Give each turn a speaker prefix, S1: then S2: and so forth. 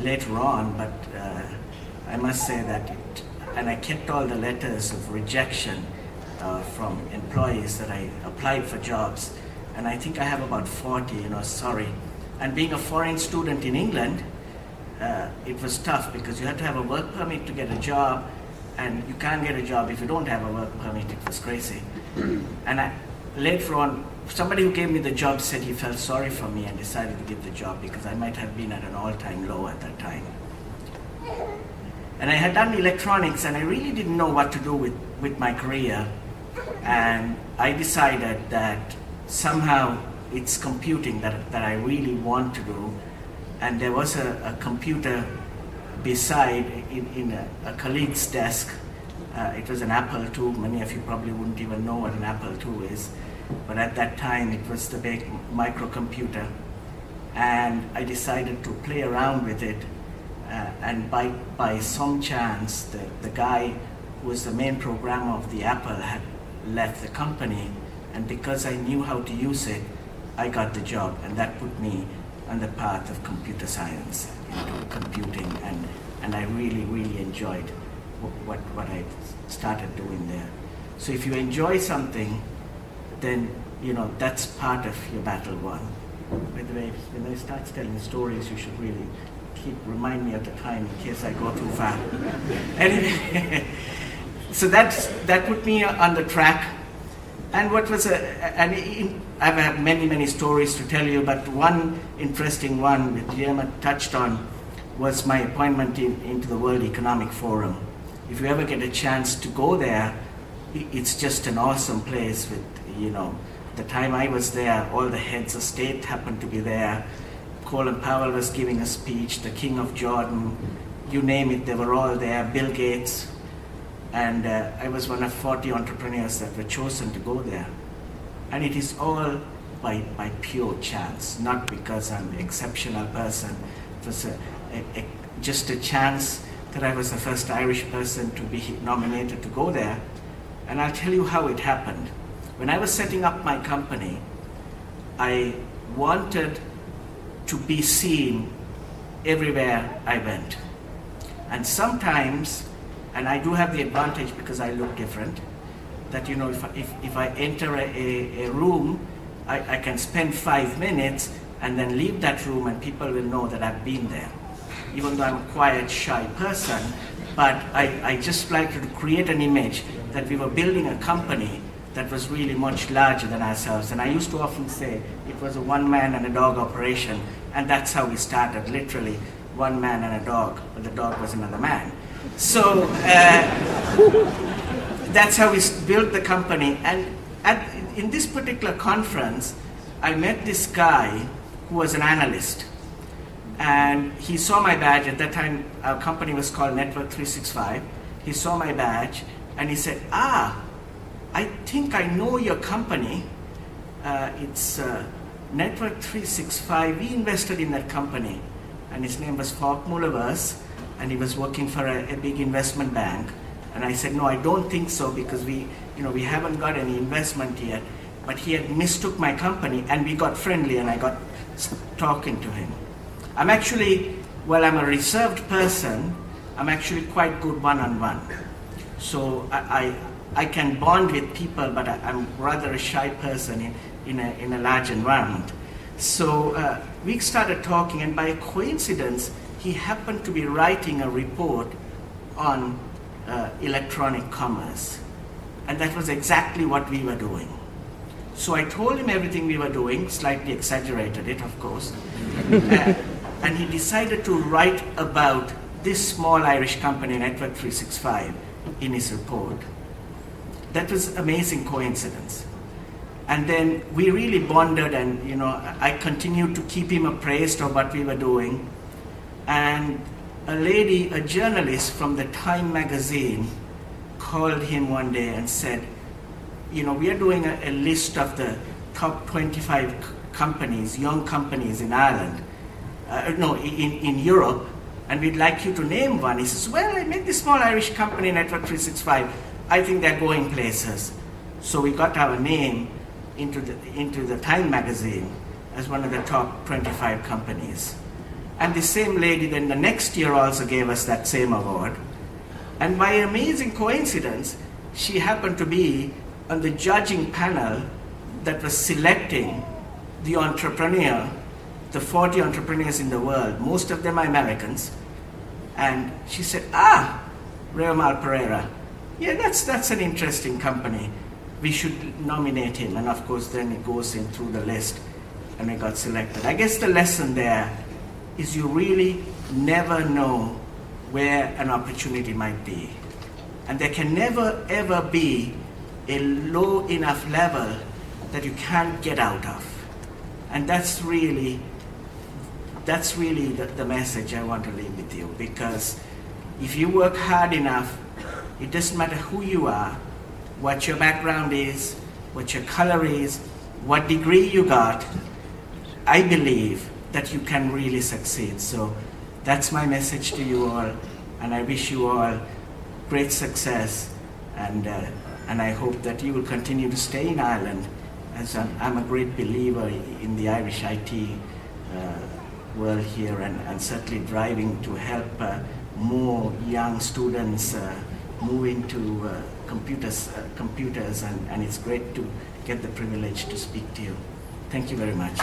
S1: later on, but I must say that and I kept all the letters of rejection from employees that I applied for jobs, and I think I have about 40, sorry. And being a foreign student in England, it was tough because you had to have a work permit to get a job, and you can't get a job if you don't have a work permit. It was crazy. And later on, somebody who gave me the job said he felt sorry for me and decided to give the job because I might have been at an all-time low at that time. And I had done electronics, and I really didn't know what to do with my career. And I decided that somehow it's computing that I really want to do. And there was a computer beside in a colleague's desk. It was an Apple II. Many of you probably wouldn't even know what an Apple II is. But at that time, it was the big microcomputer. And I decided to play around with it. And by some chance, the guy who was the main programmer of the Apple had left the company. And because I knew how to use it, I got the job. And that put me on the path of computer science, into computing. And I really, really enjoyed what I started doing there. So if you enjoy something, then that's part of your battle won. By the way, when I start telling stories, you should really remind me at the time in case I go too far. Anyway, so that put me on the track. And what was I have many stories to tell you, but one interesting one that Guillermo touched on was my appointment into the World Economic Forum. If you ever get a chance to go there, it's just an awesome place with, the time I was there, all the heads of state happened to be there. Colin Powell was giving a speech, the King of Jordan, you name it, they were all there, Bill Gates. And I was one of 40 entrepreneurs that were chosen to go there. And it is all by pure chance, not because I'm an exceptional person. It was just a chance that I was the first Irish person to be nominated to go there. And I'll tell you how it happened. When I was setting up my company, I wanted to be seen everywhere I went. And sometimes, and I do have the advantage because I look different, that if I enter a room, I can spend 5 minutes and then leave that room and people will know that I've been there. Even though I'm a quiet, shy person, but I just like to create an image that we were building a company that was really much larger than ourselves. And I used to often say it was a one-man and a dog operation, and that's how we started, literally, one man and a dog, but the dog was another man. So that's how we built the company. And in this particular conference, I met this guy who was an analyst. And he saw my badge. At that time, our company was called Network 365. He saw my badge, and he said, I think I know your company. It's Network 365. We invested in that company. And his name was Falk Mullervers, and he was working for a big investment bank. And I said, no, I don't think so, because we haven't got any investment yet. But he had mistook my company, and we got friendly, and I got talking to him. I'm actually, well, I'm a reserved person, I'm actually quite good one-on-one. So I can bond with people, but I'm rather a shy person in a large environment. So we started talking, and by coincidence, he happened to be writing a report on electronic commerce. And that was exactly what we were doing. So I told him everything we were doing, slightly exaggerated it, of course. And he decided to write about this small Irish company, Network 365, in his report. That was an amazing coincidence. And then we really bonded, and I continued to keep him appraised of what we were doing. And a journalist from the Time magazine called him one day and said, we are doing a list of the top 25 companies, young companies in Ireland, in Europe, and we'd like you to name one. He says, well, I met this small Irish company, Network 365. I think they're going places. So we got our name into the Time magazine as one of the top 25 companies. And the same lady then the next year also gave us that same award. And by amazing coincidence, she happened to be on the judging panel that was selecting the entrepreneur, the 40 entrepreneurs in the world. Most of them are Americans. And she said, Raomal Perera, yeah, that's an interesting company. We should nominate him. And of course, then it goes in through the list, and we got selected. I guess the lesson there is you really never know where an opportunity might be. And there can never, ever be a low enough level that you can't get out of. And that's really the message I want to leave with you. Because if you work hard enough, it doesn't matter who you are, what your background is, what your color is, what degree you got, I believe that you can really succeed. So that's my message to you all, and I wish you all great success, and I hope that you will continue to stay in Ireland, as I'm a great believer in the Irish IT world here, and certainly driving to help more young students move into computers, and it's great to get the privilege to speak to you. Thank you very much.